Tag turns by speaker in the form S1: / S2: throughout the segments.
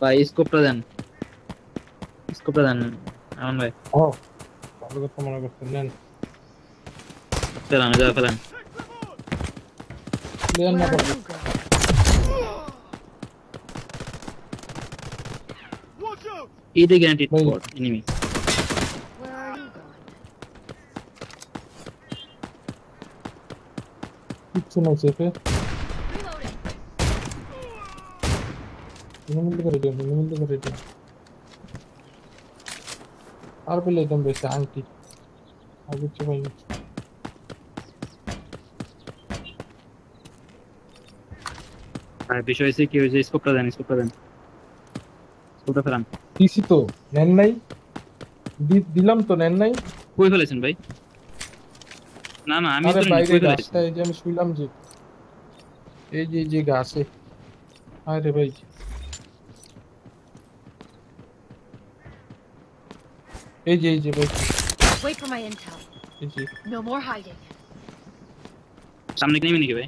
S1: ভাই স্কোপটা দেন, স্কোপটা দেন এমন ভাই।
S2: ও ভালো কথা মনে করছেন, নেন।
S1: ফেলান যা ফেলান।
S2: প্লেয়ার না
S3: Where are
S2: পড়ে।
S3: you going?
S1: এইটা গ্যারান্টিড
S2: ভাই
S1: spot enemy.
S3: Where are you going?
S2: কিচ্ছু নাই চেপে।
S3: Reloading.
S2: মিনিমিল করে দিও, মিনিমিল করে দিও। আর পেলে একদম বেশি আংটি আর কিছু ভাই।
S1: আর বিষয় হচ্ছে কি, ওই যে স্কোপটা দেন, স্কোপটা দেন, স্কোপটা ফেলান।
S2: দিছি তো, নেন নাই? দিলাম তো, নেন নাই?
S1: কই ফেলেছেন ভাই? না না আমি
S2: আরে
S1: তো নিনি,
S2: বাইরে
S1: কই ফেলেছেন?
S2: গাছটা, এই যে আমি শুইলাম যে, এই যে গাছে। আরে ভাই, এই যে ভাই,
S3: Wait for my intel.
S2: এই যে।
S3: No more hiding.
S1: সামনে কি নেমে নাকি ভাই?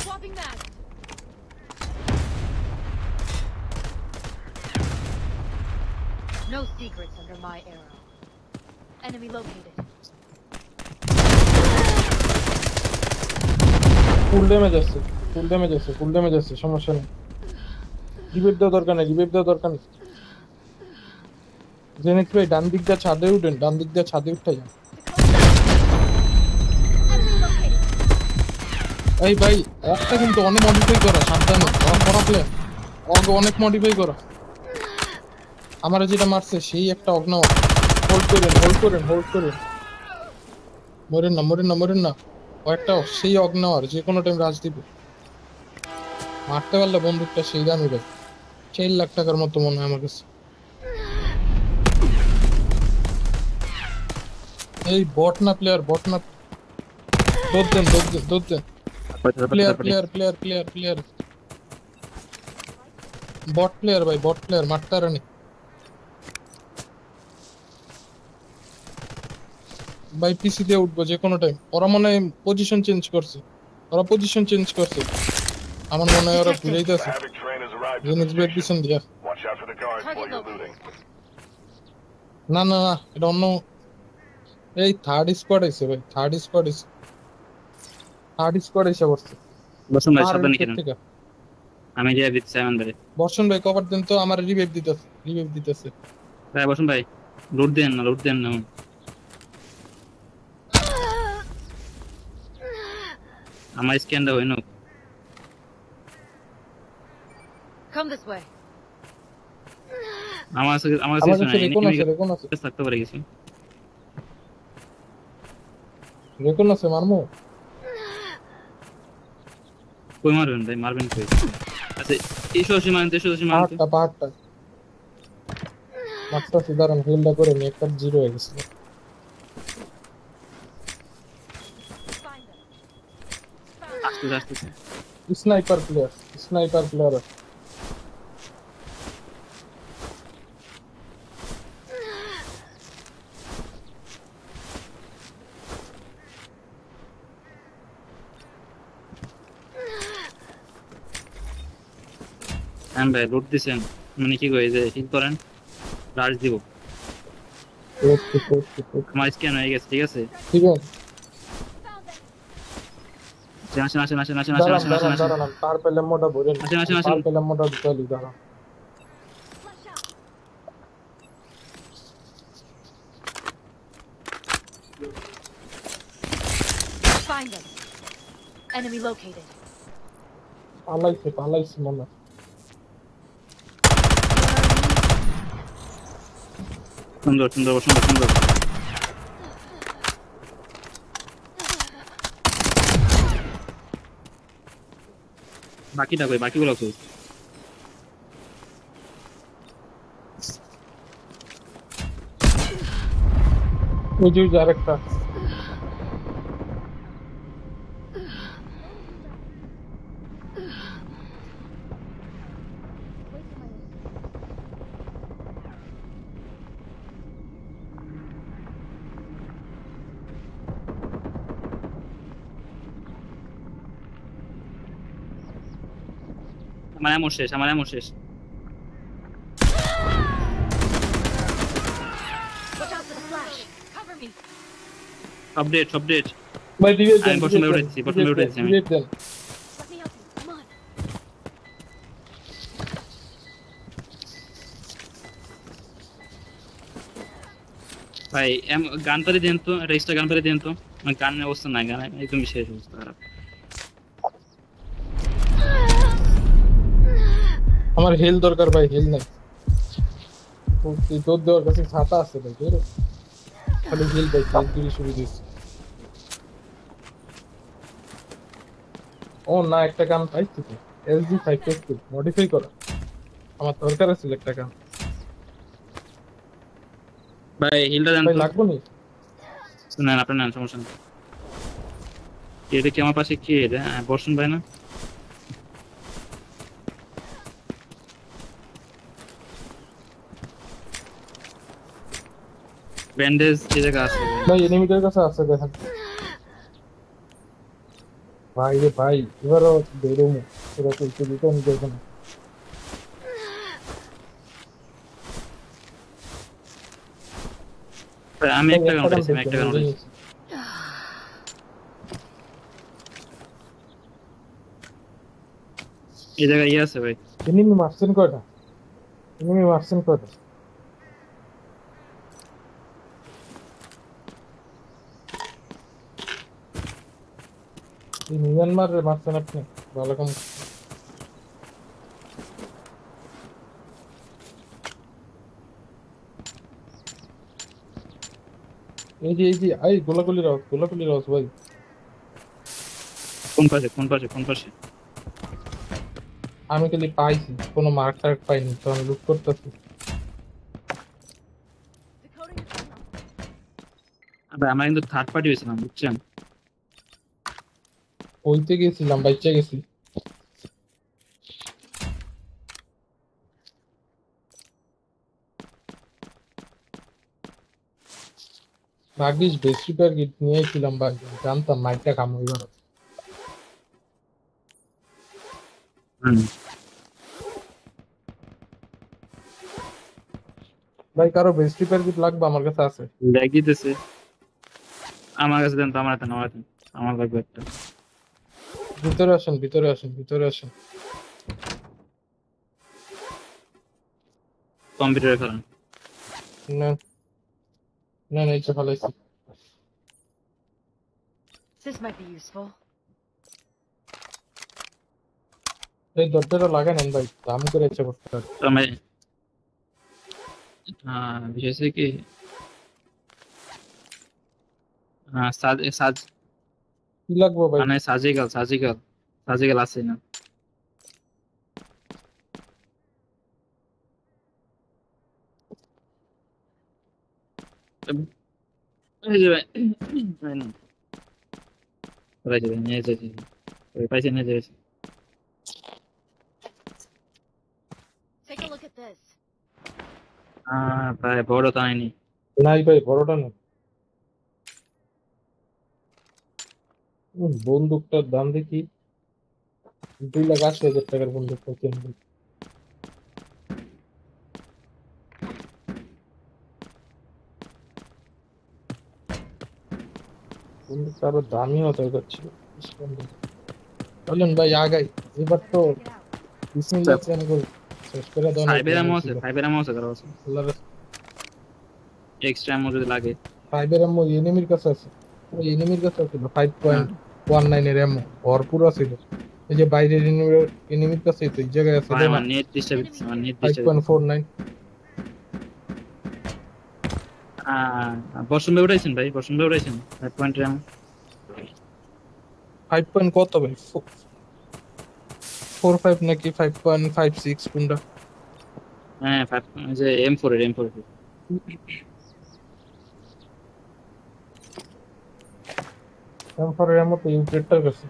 S3: Swapping back. No secrets under my arrow. Enemy located.
S2: Full damage আছে, ফুল ড্যামেজ আছে, ফুল ড্যামেজ আছে, সমস্যা নেই। রিভাইভ দেওয়া দরকার নেই, রিভাইভ দেওয়া দরকার নেই। জেনেক্স ভাই ডান দিক দিয়ে ছাদে উঠেন, ডান দিক দিয়ে ছাদে উঠে যান।
S3: Enemy located.
S2: এই ভাই, অকটা কিন্তু অনেক মডিফাই করা, সাবধানে ওরা করা প্লেয়ার। অগ অনেক মডিফাই করা। আমার যেটা মারছে সেই একটা অগ্ন। হোল্ড করেন, হোল্ড করেন, হোল্ড করেন। মরেন না, মরেন না, মরেন না। ও একটা সেই অগ্ন, আর যে কোনো টাইম রাজ দিবে। মারতে পারলে বন্দুকটা সেই দামি ভাই, 4 লাখ টাকার মতো মনে হয় আমার কাছে। এই বট না প্লেয়ার, বট না। দৌড় দেন, দৌড় দেন, দৌড় দেন। প্লেয়ার,
S1: তারপরে
S2: player, player, player, player. Bot player ভাই, বট প্লেয়ার, মারতে আর নেই ভাই। পিসি দিয়ে উঠবো যে কোনো টাইম। ওরা মনে হয় পজিশন চেঞ্জ করছে, ওরা পজিশন চেঞ্জ করছে। আমার মনে হয় ওরা
S3: Detected.
S2: ঘুরেই
S4: The
S2: আছে।
S4: Havoc train has arrived at the
S2: Xenix ভাইয়ের
S4: station.
S2: পিছন দিয়া।
S4: Watch out for the guards
S3: Target
S4: while you're
S3: located.
S4: looting.
S2: না না না, এটা অন্য। এই থার্ড স্কোয়াড আইছে ভাই, থার্ড স্কোয়াড আইছে, থার্ড স্কোয়াড এসে পড়ছে
S1: বসুন ভাই,
S2: পাহাড়ের
S1: সাবধানে
S2: উপর
S1: খেলেন।
S2: থেকে।
S1: আমি যে দিচ্ছি এমন ভাই।
S2: বর্ষণ ভাই কভার দেন তো, আমার রিভাইভ দিতেছে, রিভাইভ দিতেছে।
S1: ভাই বসুন ভাই, লুট দেন না, লুট দেন না। আমার স্ক্যানটা হইনো।
S3: Come this way.
S1: আমার কাছে
S2: আমার
S1: কিছু
S2: কাছে
S1: নাই,
S2: রেকন
S1: এনিমি
S2: আছে, রেকন আছে,
S1: থাকতে পারে কিছু।
S2: রেকন আছে, মারমু।
S1: কই মারবেন ভাই, মারবেন কই? আচ্ছা, এসো এসে মারতে, এসো এসে মারতে।
S2: পাহাড়টা, পাহাড়টা। মারতেছি, দাঁড়ান হিলটা করে নি, একটা জিরো হয়ে গেছিল।
S3: Find them. Found them.
S1: আসতেছে আসতেছে।
S2: Sniper player, sniper player.
S1: হ্যাঁ ভাই, লুট দিছেন মানে কি কই যে হিট করেন, রাশ দিব। আমার স্ক্যান হয়ে গেছে, ঠিক আছে।
S2: ঠিক আছে,
S3: Found them.
S1: আসেন আসেন আসেন আসেন আসেন
S2: দাঁড়ান
S1: আসেন আসেন
S2: দাঁড়ান
S1: আসেন
S2: দাঁড়ান, আমি পার পেলাম মোটা ভরে নি,
S1: আসেন আসেন
S2: আমি
S1: আসেন।
S2: পার পেলাম মোটা ঢুকালি, দাঁড়ান।
S3: Flash out. Find them. Enemy located.
S2: পালাইছে, পালাইছে মনে হয়।
S1: সুন্দর সুন্দর সুন্দর সুন্দর। বাকিটা কই, বাকিগুলো কই?
S2: ওই যে আরেকটা।
S1: আমার এমন শেষ, আমার এমন শেষ।
S3: Watch out for the flash. Cover me.
S1: Update update.
S2: ভাই রিভাইভ দেন,
S1: আমি বসে উঠেছি, বসে উঠেছি আমি।
S2: Revive then.
S3: Let me help you. Come on.
S1: ভাই গান পারে দেন তো, রেজিস্টার গান পারে দেন তো। আমার গানের অবস্থা নাই, গান একদমই শেষ অবস্থা খারাপ।
S2: আমার হেল দরকার ভাই, হেল নাই। তোর দেওয়ার কাছে ছাতা আছে ভাই, তোর খালি হেল ভাই, তুই শুরু দিস। ও না, একটা গান পাইছি তো, এসজি 550 মডিফাই করা। আমার দরকার আছে একটা গান
S1: ভাই হিলটা দেন
S2: ভাই,
S1: তো।
S2: লাগবো নি?
S1: নেন আপনার, নেন, সমস্যা নেই। এটা কি আমার পাশে কি এটা? হ্যাঁ, বর্ষণ ভাই না? ব্যান্ডেজ এই জায়গা আছে ভাই।
S2: ভাই এনিমিটার কাছে আছে দেখেন। ভাই রে ভাই, এবারও বেরোমু, এরা তো একটু দিতে আমি দেখবো না।
S1: ভাই, আমি
S2: ভাই
S1: একটা গান
S2: একটা গান
S1: উঠাইছি, আমি একটা গান
S2: দেখবেন,
S1: উঠাইছি। এই জায়গায় ইয়ে আছে ভাই।
S2: এনিমি মারছেন কয়টা? এনিমি মারছেন কয়টা? এই মিয়ানমার মারছেন আপনি? ভালো কম। এই যে এই গোলাগুলির আওয়াজ, গোলাগুলির আওয়াজ ভাই।
S1: কোন পাশে, কোন পাশে, কোন পাশে?
S2: আমি খালি পাইছি, কোনো মার্ক টার্ক পাইনি, তো আমি লুট করতেছি।
S3: Decoding the signal.
S1: ভাই আমরা কিন্তু থার্ড পার্টি হয়েছিলাম, বুঝছেন?
S2: ওইতে গেছিলাম, বাইচা গেছি। ভাগ্যিস বেস্ট রিপেয়ার কিট নিয়েছিলাম ভাই, জানতাম মাইকটা কাম হইব না।
S1: হুম।
S2: ভাই কারো বেস্ট রিপেয়ার কিট লাগবে? আমার কাছে আছে।
S1: ল্যাগ দিতেছে। আমার কাছে দেন তো, আমার হাতে, আমার হাতে। আমার লাগবে একটা।
S2: ভিতরে আসেন, ভিতরে আসেন, ভিতরে আসেন।
S1: কম্পিউটারে ফেলান।
S2: না না না, এটা ফেলাইছি।
S3: This might be useful.
S2: এই দরজাটা লাগাই নেন ভাই, দাম করে ইচ্ছে করতে পারে।
S1: তো আমি বিষয় হচ্ছে কি, সাজ সাজ
S2: কি লাগবে ভাই?
S1: মানে সার্জিক্যাল, সার্জিক্যাল, সার্জিক্যাল আছে না? এই যে ভাই, ভাই না, ভাই যে ভাই, নিয়ে যাচ্ছি। ওই পাইছে, নিয়ে যাচ্ছি।
S3: Take a look at this.
S1: ভাই বড় তো আইনি।
S2: নাই ভাই, বড়টা না। বন্দুকটার দাম দেখি, 2,80,000 টাকার বন্দুকটা কিনবো। বন্দুকটা আরো দামি হতে যাচ্ছিল। বলেন ভাই আগাই, এবার তো
S3: Check it out.
S2: বিসমিল্লাহ প্ল্যান করি, শেষ করে দাও না।
S1: ফাইভের এমও আছে, ফাইভের এমও আছে, কারো আছে
S2: আল্লাহর
S1: এক্সট্রা এমও যদি লাগে।
S2: ফাইভের এমও এনিমির কাছে আছে, ওই এনিমির কাছে ছিল 5.19 এর এমও ভরপুর ছিল। এই যে বাইরের এনিমির কাছে তো এই জায়গায় আছে,
S1: ভাই
S2: তাই না?
S1: আমার নেট ডিস্টার্ব হচ্ছে, আমার নেট ডিস্টার্ব হচ্ছে।
S2: 5.49।
S1: বর্ষণ ভাই উঠাইছেন, ভাই বর্ষণ ভাই উঠাইছেন 5 পয়েন্ট র্যাম।
S2: 5 পয়েন্ট কত ভাই? 4.5 নাকি 5.56 কোনটা?
S1: হ্যাঁ 5, যে M4 এর, M4 এর।
S2: M4 এর এমও তো ইউটেটটার কাছে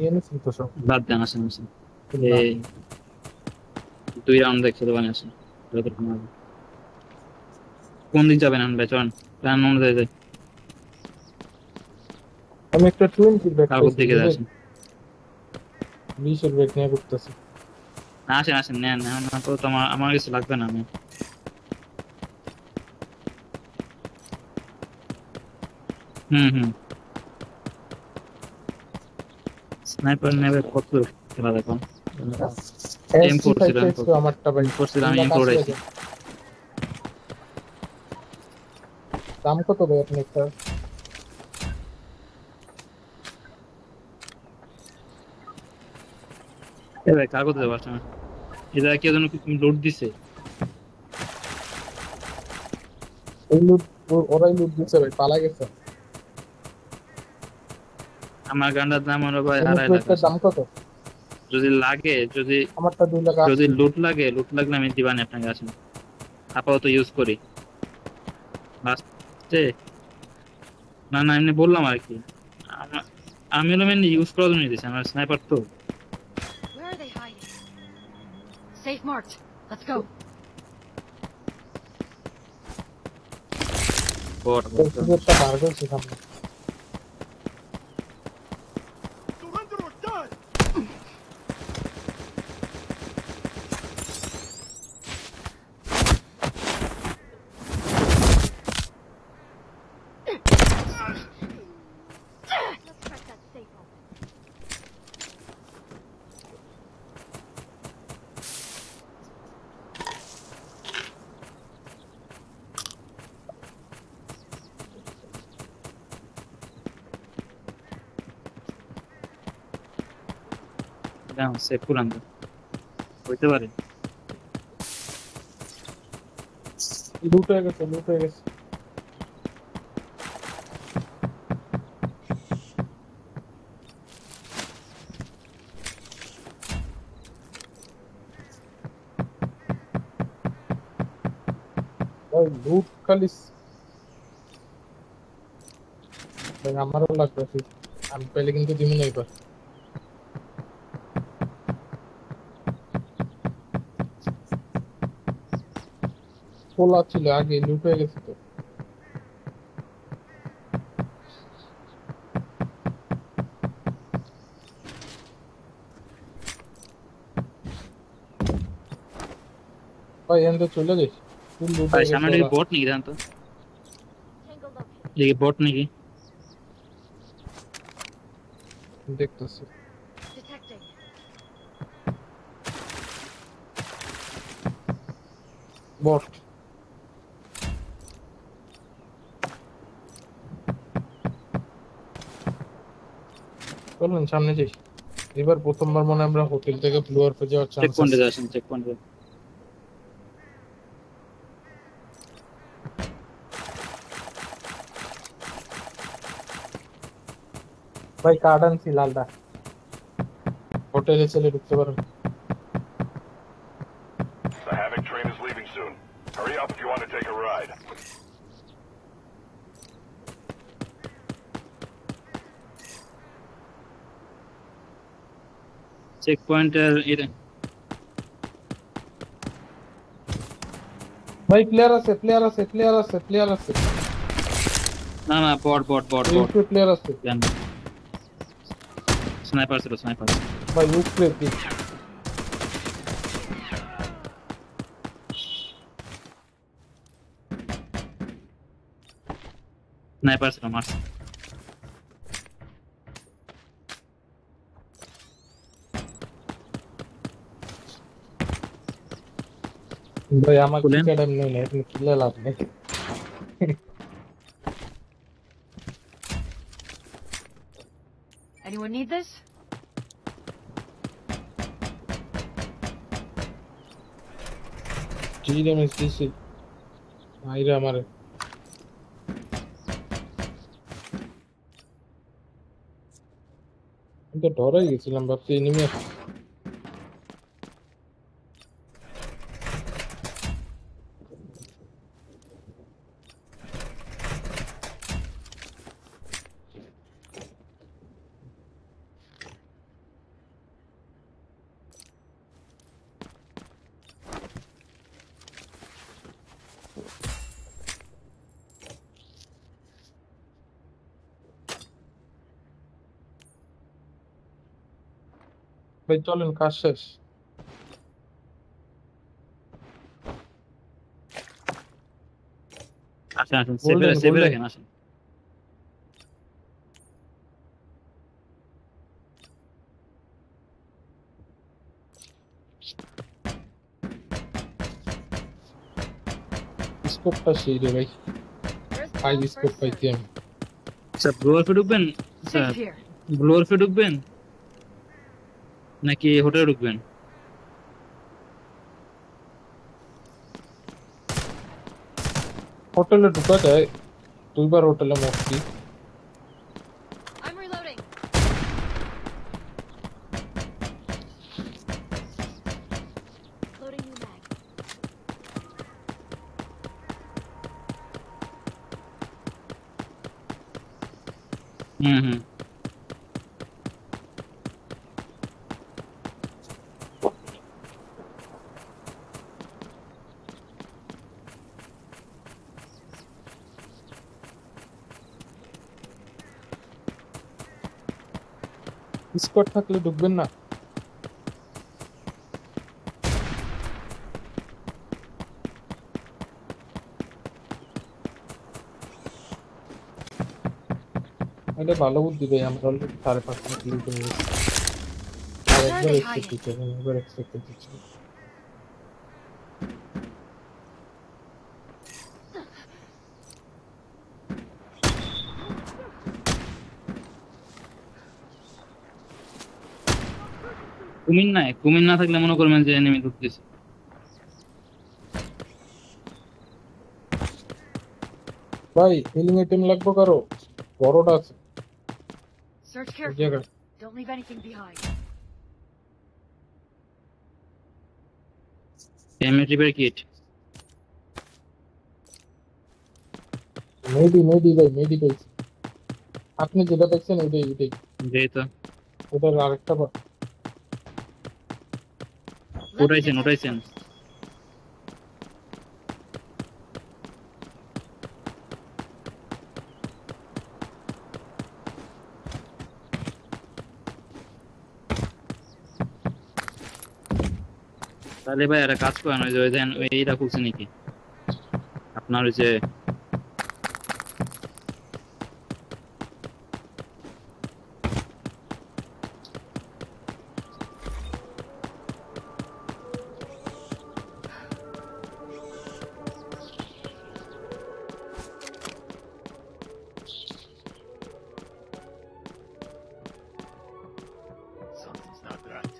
S2: এনেছি তো সব।
S1: বাদ দেন, আসেন আসেন। এই 2 রাউন্ড দেখতে দেবেন, আসেন যতক্ষণ হবে। কোন দিক যাবেন আন ভাই, চলেন প্ল্যান অনুযায়ী যাই।
S2: আমি একটা 20 ব্যাক
S1: কাগজ
S2: পাইছি,
S1: দিকে
S2: বুঝলি?
S1: আসেন।
S2: 20-এর ব্রেক নিয়ে করতেছি।
S1: না আসেন আসেন নেন নেন, না তো আমার আমার কিছু লাগবে না। আমি হুম স্নাইপার নেবে কত খেলা দেখো। এম
S2: এসজি
S1: ফোর ছিল,
S2: ফাইভ
S1: এম
S2: ফাইভ
S1: ফোর
S2: আমারটা ভাই,
S1: এম ফোর ছিল, আমি
S2: তোমরা
S1: এম
S2: কাজ
S1: ফোর
S2: করে
S1: আইছি।
S2: যাও। দাম কত ভাই আপনি একটা?
S1: এ ভাই কার কথা পারছো না, এটা কি জন্য লোড দিছে?
S2: এই লুট, ওরাই লুট দিচ্ছে ভাই, পালা গেছে।
S1: আমার গান্ডার দাম হলো ভাই
S2: এমনি
S1: 2.5 লাখ
S2: প্লেটটার
S1: আছে।
S2: দাম কত?
S1: যদি লাগে, যদি
S2: আমারটা 2 লাখ
S1: যদি
S2: 80।
S1: লুট লাগলে আমি দিবানি আপনাকে। আসেন আপাতত ইউজ করি লাস্টে। না না এমনি বললাম আর কি। আমা- আমি হলো মেনলি ইউজ করার জন্য দিচ্ছি, আমার স্নাইপার তো।
S3: Where are they hiding? Safe marked. Let's go.
S1: বট
S2: এই সুযোগটা বার করছি সামনে।
S4: Surrender or die!
S3: Let's crack that safe open.
S1: Save করলাম তো, হইতে পারে।
S2: লুট হয়ে গেছে, লুট হয়ে গেছে। ভাই লুট খালি ভাই আমারও লাগবে ঠিক। আমি পেলে কিন্তু দিমু না এবার। খোলা ছিল আগে, লুট হয়ে গেছে তো। ভাই এখান থেকে চলে যাই, ফুল লুট
S1: ভাই
S2: হয়ে গেছে
S1: সামনে দিকে
S2: ওরা।
S1: বট নাকি জানতো,
S3: Tango located.
S1: দিকে বট নাকি?
S2: দেখতেছি।
S3: Detecting.
S2: বট। চলুন সামনে যাই। এবার প্রথমবার মনে হয় আমরা হোটেল থেকে ফ্লোর পে যাওয়ার
S1: চেক
S2: চান্স
S1: পয়েন্টে
S2: আছে।
S1: আসেন, চেক পয়েন্টে।
S2: ভাই কার্ড আনছি লালটা, হোটেলে চলে ঢুকতে পারেন।
S4: The Havoc train is leaving soon. Hurry up if you want to take a ride.
S1: Check পয়েন্টের এটা
S2: ভাই প্লেয়ার আছে, প্লেয়ার আছে, প্লেয়ার আছে, প্লেয়ার আছে।
S1: না না, বট বট বট বট।
S2: ইউপি প্লেয়ার আছে।
S1: স্নাইপার ছিল, স্নাইপার।
S2: ভাই উপরে দিক।
S1: স্নাইপার ছিল, মারছে।
S2: ভাই আমার
S1: খুলেন।
S2: ক্রিকেট এমনি নেই, আপনি খেলে লাভ নেই।
S3: Anyone need this?
S2: G damage দিছি মাইরা আমারে। আমি তো ডরাই গেছিলাম, ভাবছি এনিমি আছে। ভাই চলেন, কাজ শেষ।
S1: আসেন আসেন,
S2: গোল্ডেন
S1: সেভে
S2: গোল্ডেন।
S1: রাখেন, আসেন।
S2: স্কোপটা সেই রে ভাই,
S3: First
S2: five
S3: come,
S2: scope
S3: first
S2: পাইছি
S3: serve.
S2: আমি।
S1: স্যার ব্লু ওরফে ঢুকবেন? Sir
S3: Safe here.
S1: ব্লু ওরফে ঢুকবেন নাকি হোটেলে ঢুকবেন?
S2: হোটেলে ঢুকা যায়, দুইবার হোটেলে মরছি।
S3: I'm reloading. Loading new mag.
S1: Hmm.
S2: Squad থাকলে ঢুকবেন না? এটা ভালো বুদ্ধি ভাই, আমরা অলরেডি 5.5 কিলো করে গেছি। আর
S3: Where are
S2: একবার
S3: they
S2: এক্সপেক্ট
S3: hiding?
S2: দিচ্ছি, একবার এক্সপেক্ট দিচ্ছি।
S1: কুমির না থাকলে মনে করবেন যে এনিমি ঢুকতেছে।
S2: ভাই হিলিং আইটেম লাগবে কারো? বড়টা আছে
S3: Search
S2: এই
S3: carefully.
S2: জায়গায়।
S3: Don't leave anything behind.
S1: এমএটিপের কিট।
S2: মেডি ভাই, মেডি পাইছি। আপনি যেটা পাইছেন ওইটাই।
S1: যেই তো
S2: ওটার আরেকটা
S3: Let me get that
S1: উঠাইছেন।
S3: first.
S1: তাহলে ভাই একটা কাজ করেন, ওই যে ওই দেন এইটা খুলছে নাকি আপনার ওই যে
S4: Something's not right.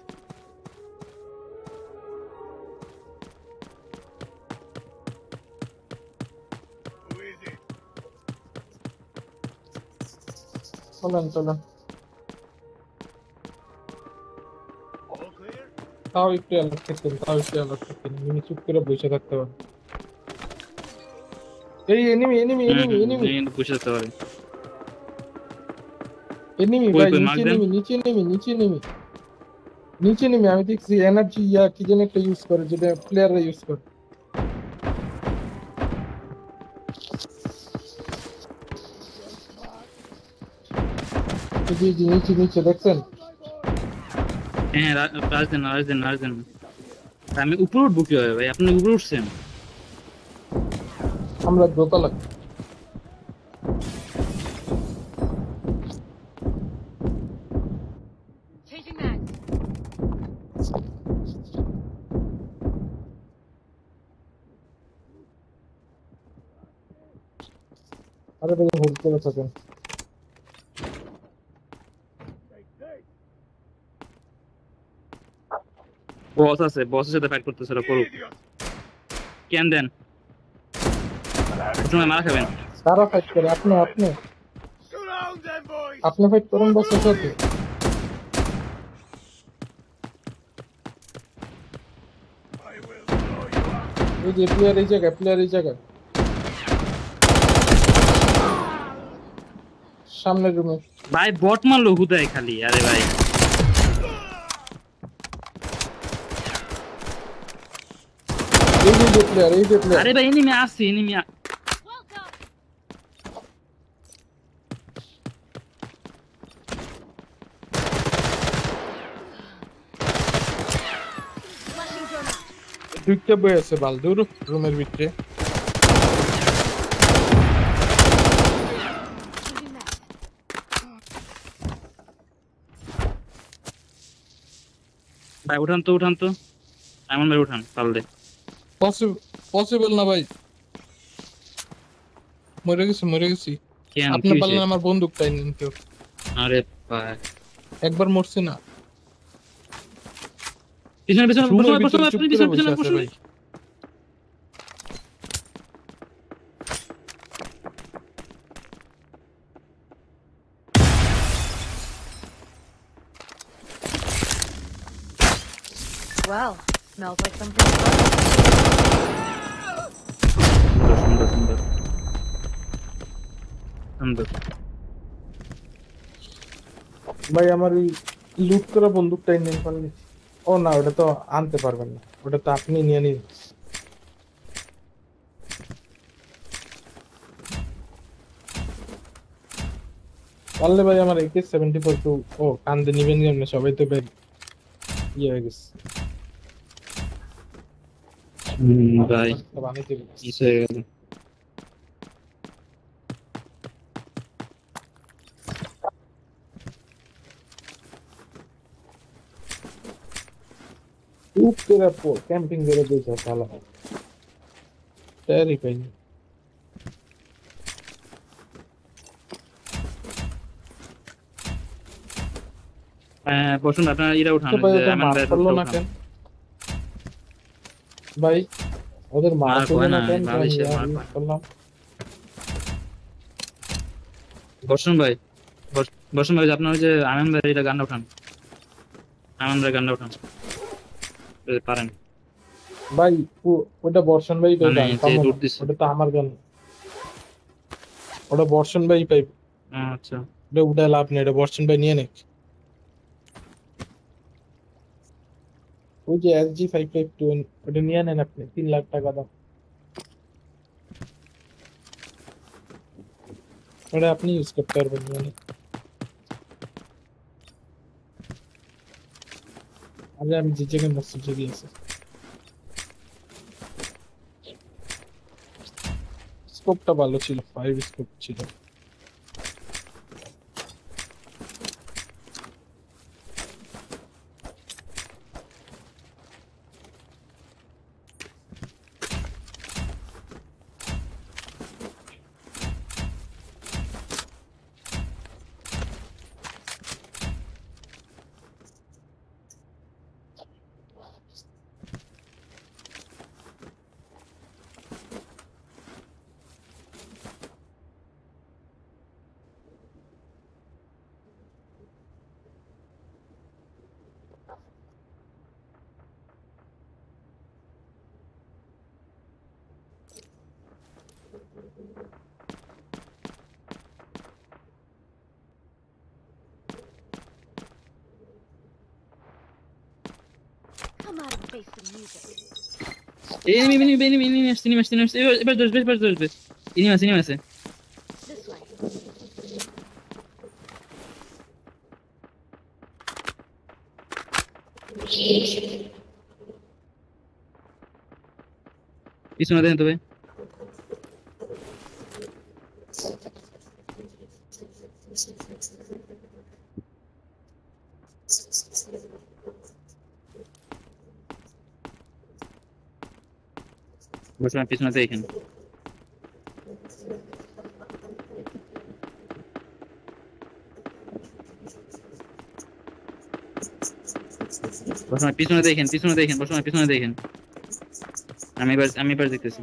S4: Who is it?
S2: চলেন।
S4: All clear?
S2: তাও একটু অ্যালার্ট থাকতেন, মিনি চুপ করে বসে থাকতে পারেন। এই এনিমি
S1: কিন্তু বুঝে যেতে পারে।
S2: ভাই,
S1: কই মার্ক দেন।
S2: নিচে নেমে আমি দেখছি এনার্জি কি যেন একটা ইউজ করে, যেটা প্লেয়াররা ইউজ করে। জি নিচে দেখছেন?
S1: হ্যাঁ রাজদেন। আমি উপরে উঠবো কি হবে ভাই? আপনি উপরে উঠছেন?
S2: আমরা দোতলা।
S3: Changing mags.
S2: আরে ভাই হোল্ড করে থাকেন।
S1: বসের সাথে ফাইট করতেছে, ওরা করুক।
S4: Idiot!
S1: কেন দেন, প্রথমে মারা খাবেন।
S2: কারা ফাইট করে? আপনি
S4: Surround them, boys!
S2: ফাইট করেন বসের সাথে।
S4: I will blow you up!
S2: এই যে প্লেয়ার এই জায়গায় সামনের রুমে।
S1: ভাই বট মারলো হুদায় খালি, আরে ভাই।
S2: এই যে প্লেয়ার
S1: আরে ভাই এনিমি আসছে,
S3: Welcome.
S2: ঢুকতে বয়ে আছে বালদুর রুমের ভিতরে।
S3: Changing mag.
S1: ভাই উঠান তো এমন ভাই উঠান পারলে।
S2: পসিবল না ভাই, মরে গেছি।
S1: কেন
S2: আপনি
S1: কি হয়েছে?
S2: পারলেন আমার বন্দুকটাই নিন কেউ।
S1: আরে ভাই
S2: একবার মরছি না,
S1: পিছনে
S2: রুমের
S1: বসো
S2: ভিতরে চুপ করে বসে আছে
S1: বসো।
S2: ভাই।
S3: Well, smells like something fun.
S1: সুন্দর সুন্দর।
S2: ভাই আমার ওই লুট করা বন্দুকটাই নিন পারলে। ও না, ওটা তো আনতে পারবেন না, ওটা তো আপনি নিয়ে নিন। পারলে ভাই আমার AK-74 টু। ও কান্দে নিবেন কেমনে, সবাই তো ভাই ইয়ে হয়ে গেছে।
S1: ভাই
S2: তো বানাইতে
S1: মিস হয়ে গেল।
S2: চুপ করে ক্যাম্পিং করে দিয়েছে ভালো। তারই পাইনি।
S1: হ্যাঁ বসুন, আপনার ইরা উঠান,
S2: তো ভাই
S1: যে
S2: ওদের
S1: আমান
S2: মার
S1: ভাইয়ের
S2: করলো
S1: রূপটা
S2: না
S1: উঠান।
S2: কেন ভাই, ওদের মার
S1: মার
S2: করলো
S1: কয়
S2: না
S1: না,
S2: কেন?
S1: ভালোই সে মার
S2: আমি
S1: কয়।
S2: করলাম।
S1: বসুন ভাই, বসুন ভাই, আপনার ওই যে আনন্দ ভাই এটা গানটা উঠান, আনন্দ ভাই গানটা উঠান যদি পারেন।
S2: ভাই ওটা বর্ষণ ভাই
S1: মানে
S2: গান
S1: যে
S2: পাবো না,
S1: লুট দিচ্ছে।
S2: ওটা তো আমার গান। ওটা বর্ষণ ভাই পাইব।
S1: আচ্ছা
S2: ওটা উঠে লাভ নেই, এটা বর্ষণ ভাই নিয়ে নেক। ওই যে SG-552 ওটা নিয়ে নেন আপনি, 3 লাখ টাকা দাম। ওটা আপনি ইউজ করতে পারবেন মানে। আমি যে জায়গায় মসজিদ জায়গায় আছে। স্কোপটা ভালো ছিল, 5 স্কোপ ছিল।
S3: Come out and face the music.
S1: এবার ধরবে সিনেমা আছে।
S3: This way.
S1: পিছনে দেখেন তো ভাই। বসে পিছনে দেখেন। বসে পিছনে দেখেন বসে পিছনে দেখেন। আমি এবার দেখতেছি।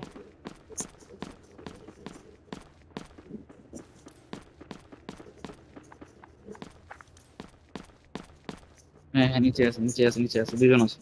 S1: হ্যাঁ নিচে আছে দুজন আছে।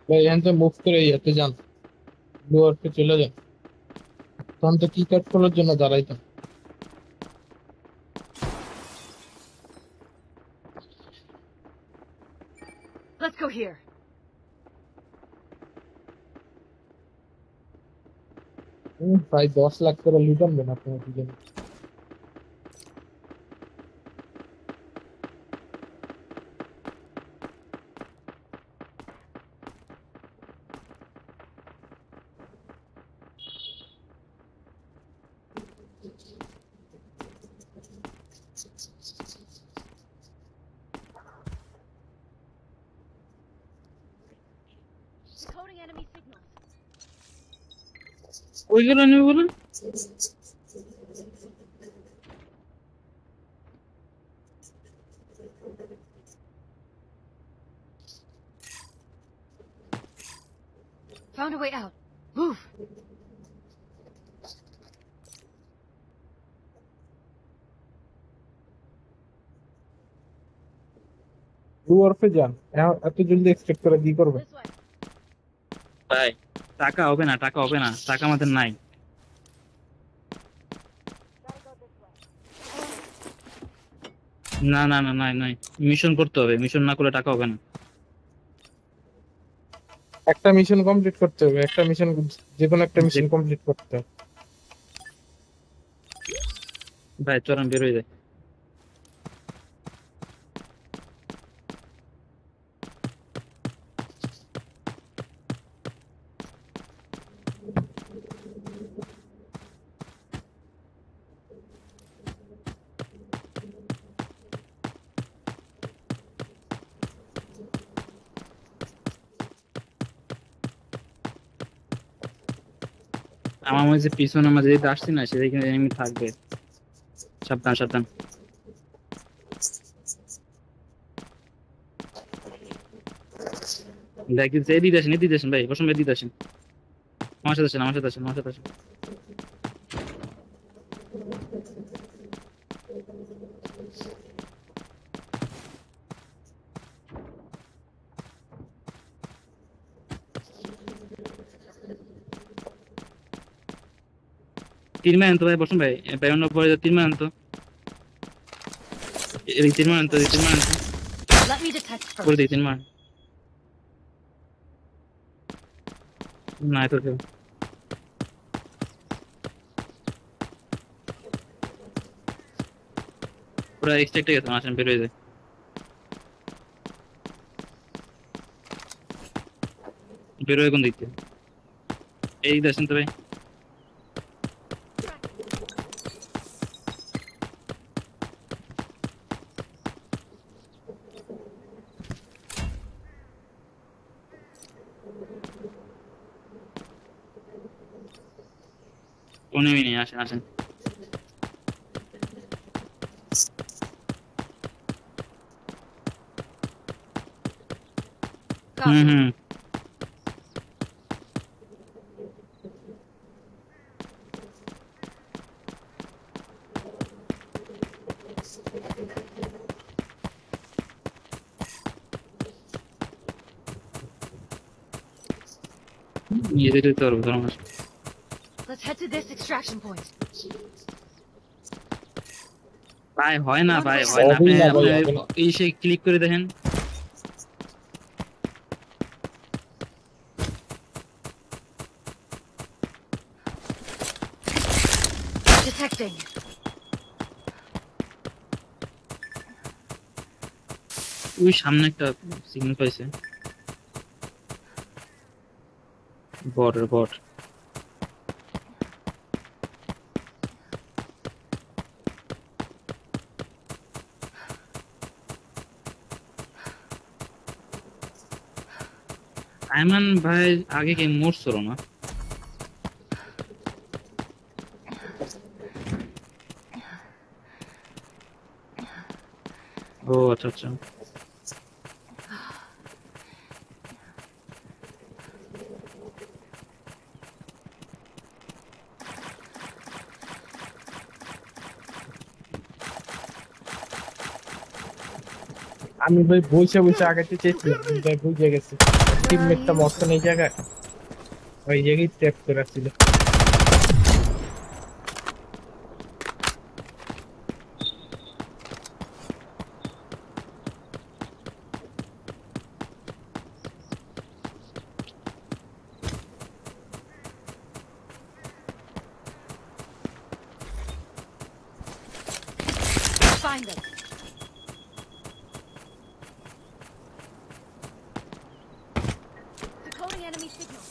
S2: ভাই এখান থেকে মুভ করে ইয়াতে যান, লোয়ারকে চলে যায় তখন তো কি কাট করার জন্য দাঁড়াইতাম।
S3: Let's go here.
S2: প্রায় 10 লাখ করে লুটান দেন আপনার দুজনে।
S3: Decoding enemy signals.
S1: ওইগুলো নেবে বলেন।
S3: Found a way out. Move.
S2: লোয়ারফে যান, এত জলদি এক্সপেক্ট করে কি করবে?
S3: This way.
S1: ভাই টাকা হবে না, টাকা হবে না, টাকা আমাদের নাই। না না না নাই নাই, মিশন করতে হবে, মিশন না করলে টাকা হবে না।
S2: একটা মিশন কমপ্লিট করতে হবে, একটা মিশন, যে কোনো একটা মিশন কমপ্লিট করতে হবে।
S1: ভাই চরম বের হয়ে যায়। আমার মনে হচ্ছে পিছনে আমরা যেদিকে আসছি না সেদিকে এনিমি থাকবে। সাবধান সাবধান। দেখি যে এদিকে আসেন, এদিকে আসেন ভাই, বসুন ভাই, এদিকে আসেন। আমার সাথে আসেন, আমার সাথে আসেন, আমার সাথে আসেন। তিন ম্যান তো ভাই, বসুন ভাই, ভাই অন্য পরে তিন ম্যান তো, এই তিন ম্যান তো, এই তিন ম্যান তো
S3: Let me detect
S1: করে
S3: first.
S1: দিই, তিন ম্যান না এত কেউ। পুরো এক্সট্রাক্টে গেছে, আসেন বের হয়ে যায়। বের হয়ে কোন দিক থেকে? এই দিকে আসেন তো ভাই। কোনো নেই, আসেন আসেন। হুম
S3: Copy.
S1: হুম। নিজে যেতে পারবো ধরো।
S3: Let's head to this extraction point.
S1: ভাই হয় না, ভাই হয় না, আপনি
S2: হবে না ভাই,
S1: আপনি
S2: হবে না।
S1: এই সে ক্লিক করে দেখেন।
S3: Detecting.
S1: ওই সামনে একটা সিগন্যাল পাইছে, বট বট। আয়মান ভাই আগে কি মরছিল না? ও আচ্ছা আচ্ছা।
S2: আমি ভাই বসে বসে আগাতে চেয়েছিলাম, ভাই বুঝে গেছি টিমমেটটা মস্ত নেই জায়গায়। ওই জায়গায় ট্যাপ করে আসছিল।
S3: Find them. Decoding enemy signal.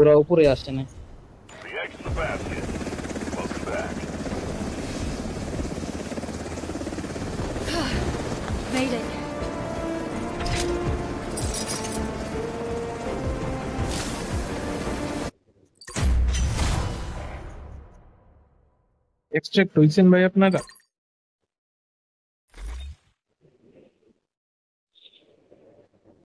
S1: ওরা উপরে আসছে না।
S4: The egg's in the basket. Welcome back.
S3: Made it.
S2: Extract হইছেন ভাই আপনারা?